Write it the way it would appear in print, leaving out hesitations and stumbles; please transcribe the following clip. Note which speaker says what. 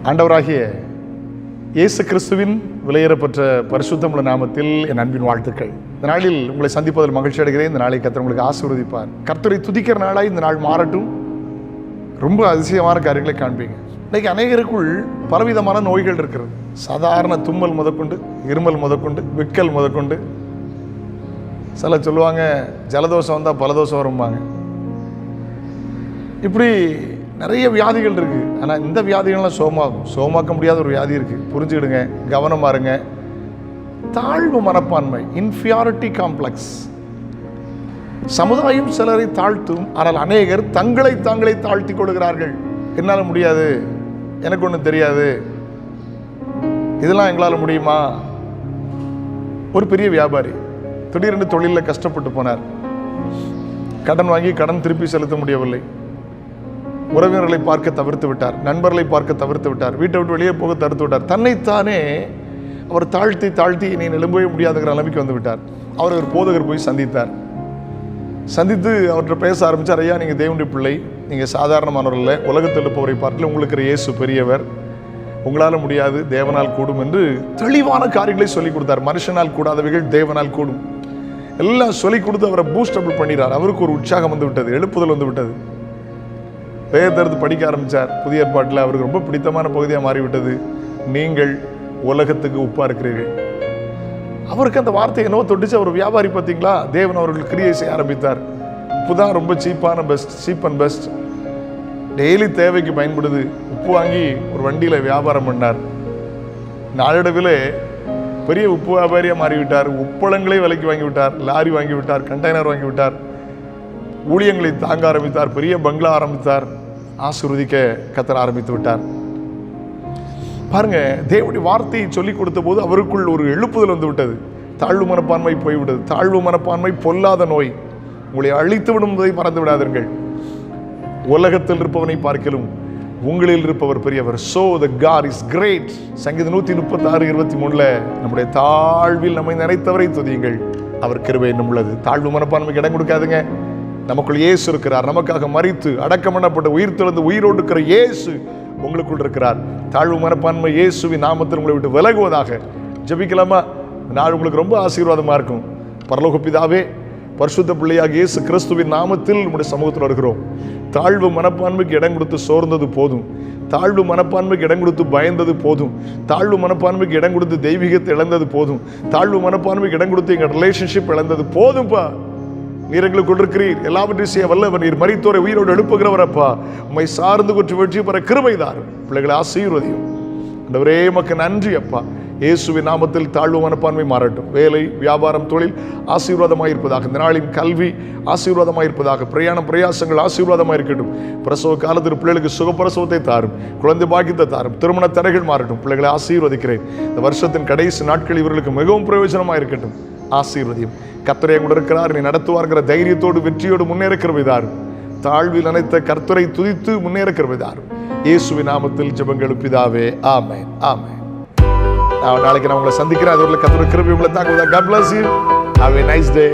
Speaker 1: ஆண்டவராகிய இயேசு கிறிஸ்துவின் விலையேறப்பெற்ற பரிசுத்தமுள்ள நாமத்தில் என் அன்பின் வாழ்த்துக்கள். இந்த நாளில் உங்களை சந்திப்பதில் மகிழ்ச்சி அடைகிறேன். இந்த நாளை கர்த்தர் உங்களுக்கு ஆசீர்வதிப்பார். கர்த்தரை துதிக்கிற நாளாய் இந்த நாள் மாறட்டும். ரொம்ப அதிசயமான காரியங்களை காண்பீங்க. இன்னைக்கு அநேகருக்குள் பலவிதமான நோய்கள் இருக்கிறது. சாதாரண தும்மல் முதற்கொண்டு, இருமல் முதற்கொண்டு, விக்கல் முதற்கொண்டு. சில சொல்லுவாங்க ஜலதோஷம் வந்தால் பலதோஷம் வரும்பாங்க. இப்படி நிறைய வியாதிகள் இருக்குது. ஆனால் இந்த வியாதிகள்லாம் சோமாக்க முடியாத ஒரு வியாதி இருக்குது. புரிஞ்சுக்கிடுங்க, கவனமாக இருங்க. தாழ்வு மனப்பான்மை, இன்ஃபியாரிட்டி காம்ப்ளெக்ஸ். சமுதாயம் சிலரை தாழ்த்தும், ஆனால் அநேகர் தங்களை தாங்களே தாழ்த்தி கொள்கிறார்கள். என்னால் முடியாது, எனக்கு ஒன்றும் தெரியாது, இதெல்லாம் எங்களால் முடியுமா? ஒரு பெரிய வியாபாரி திடீரென்று தொழிலில் கஷ்டப்பட்டு போனார். கடன் வாங்கி கடன் திருப்பி செலுத்த முடியவில்லை. உறவினர்களை பார்க்க தவிர்த்து விட்டார், நண்பர்களை பார்க்க தவிர்த்து விட்டார், வீட்டை விட்டு வெளியே போக தடுத்து விட்டார். தன்னைத்தானே அவர் தாழ்த்தி நீ எழும்பவே முடியாதுங்கிற நிலைமைக்கு வந்து விட்டார். அவர் ஒரு போதகர் போய் சந்தித்தார். சந்தித்து அவர்கிட்ட பேச ஆரம்பித்தார். ஐயா, நீங்கள் தேவனுடைய பிள்ளை, நீங்கள் சாதாரணமானவர் இல்லை, உலகத்தில் இருப்பவரை பார்க்கல, உங்களுக்கு இருக்கிற இயேசு பெரியவர், உங்களால் முடியாது, தேவனால் கூடும் என்று தெளிவான காரியங்களை சொல்லிக் கொடுத்தார். மனுஷனால் கூடாதவைகள் தேவனால் கூடும் எல்லாம் சொல்லிக் கொடுத்து அவரை பூஸ்டபிள் பண்ணினார். அவருக்கு ஒரு உற்சாகம் வந்து விட்டது, எழுப்புதல் வந்து விட்டது. வேதத்தை படிக்க ஆரம்பித்தார். புதிய ஏற்பாட்டில் அவருக்கு ரொம்ப பிடித்தமான பகுதியாக மாறிவிட்டது. நீங்கள் உலகத்துக்கு உப்பா இருக்கிறீர்கள். அவருக்கு அந்த வார்த்தை என்னவோ தொட்டுச்சு. அவர் வியாபாரி பார்த்தீங்களா, தேவன் அவர்கள் கிரியை செய்ய ஆரம்பித்தார். உப்புதான் ரொம்ப சீப் அண்ட் பெஸ்ட், டெய்லி தேவைக்கு பயன்படுது. உப்பு வாங்கி ஒரு வண்டியில் வியாபாரம் பண்ணார். நாளடைவில் பெரிய உப்பு வியாபாரியாக மாறிவிட்டார். உப்பளங்களே விலைக்கு வாங்கிவிட்டார், லாரி வாங்கிவிட்டார், கண்டெய்னர் வாங்கிவிட்டார், ஊழியங்களை தாங்க ஆரம்பித்தார், பெரிய பங்களா ஆரம்பித்தார், ஆசீர்வதிக்க கத்தர ஆரம்பித்து விட்டார். பாருங்க, தேவனுடைய வார்த்தையை சொல்லிக் கொடுத்த போது அவருக்குள் ஒரு எழுப்புதல் வந்து விட்டது. தாழ்வு மனப்பான்மை போய்விட்டது. தாழ்வு மனப்பான்மை பொல்லாத நோய், உங்களை அழித்து விடுவதை மறந்து விடாதீர்கள். உலகத்தில் இருப்பவனை பார்க்கலும் உங்களில் இருப்பவர் பெரியவர். So the God is great. சங்கீதம் 136:23 நம்முடைய தாழ்வில் நம்மை நினைத்தவரை துதியுங்கள், அவர் கிருபை இன்னும் உள்ளது. தாழ்வு மனப்பான்மைக்கு இடம் கொடுக்காதுங்க. நமக்குள் இயேசு இருக்கிறார். நமக்காக மரித்து அடக்கம் பண்ணப்பட்ட உயிர் தெழுந்து உயிரோடு இருக்கிற இயேசு உங்களுக்குள் இருக்கிறார். தாழ்வு மனப்பான்மை இயேசுவின் நாமத்தில் உங்களை விட்டு விலகுவதாக. ஜெபிக்கலாமா? நாள் உங்களுக்கு ரொம்ப ஆசீர்வாதமாக இருக்கும். பரலோக பிதாவே, பரிசுத்த பிள்ளையாக இயேசு கிறிஸ்துவின் நாமத்தில் நம்முடைய சமூகத்தில் வருகிறோம். தாழ்வு மனப்பான்மைக்கு இடம் கொடுத்து சோர்ந்தது போதும். தாழ்வு மனப்பான்மைக்கு இடம் கொடுத்து பயந்தது போதும். தாழ்வு மனப்பான்மைக்கு இடம் கொடுத்து தெய்வீகத்தை இழந்தது போதும். தாழ்வு மனப்பான்மைக்கு இடம் கொடுத்து எங்கள் ரிலேஷன்ஷிப் இழந்தது போதும்பா. நீர் எங்களுக்கு கொண்டிருக்கிறீர், எல்லாவற்றையும் செய்ய வல்லவர். நீர் மரித்தோரை உயிரோடு எழுப்புகிறவரப்பா. உம்மை சார்ந்து கொற்று வெற்றி பெற கிருபைதார். பிள்ளைகளை ஆசீர்வதியும். ஆண்டவரே, உமக்கு நன்றி அப்பா. இயேசுவின் நாமத்தில் தாழ்வு மனப்பான்மை மாறட்டும். வேலை, வியாபாரம், தொழில் ஆசீர்வாதமாக இருப்பதாக. இந்த நாளின் கல்வி ஆசீர்வாதமாக இருப்பதாக. பிரயாணம், பிரயாசங்கள் ஆசீர்வாதமாக இருக்கட்டும். பிரசவ காலத்தில் பிள்ளைகளுக்கு சுகப்பிரசவத்தை தாரும், குழந்தை பாக்கியத்தை தாரும், திருமண தடைகள் மாறட்டும். பிள்ளைகளை ஆசீர்வதிக்கிறேன். இந்த வருஷத்தின் கடைசி நாட்கள் இவர்களுக்கு மிகவும் பிரயோஜனமாக இருக்கட்டும். ஆசீர்வதியும். கர்த்தரே கூட இருக்கிறார், நீ நடத்துவார்கிற தைரியத்தோடு வெற்றியோடு முன்னேறுகிறவைதார். தாழ்வில் அனைத்த கர்த்தரை துதித்து முன்னேறுகிறவைதார். இயேசுவின் நாமத்தில் ஜெபங்கள் பிதாவே, ஆமென், ஆமென். நாளைக்கு நான் உங்களை சந்திக்கிறேன். அது ஒரு கர்த்தருடைய கிருபை உங்களை தாங்குவதாக. God bless you. Have a nice day.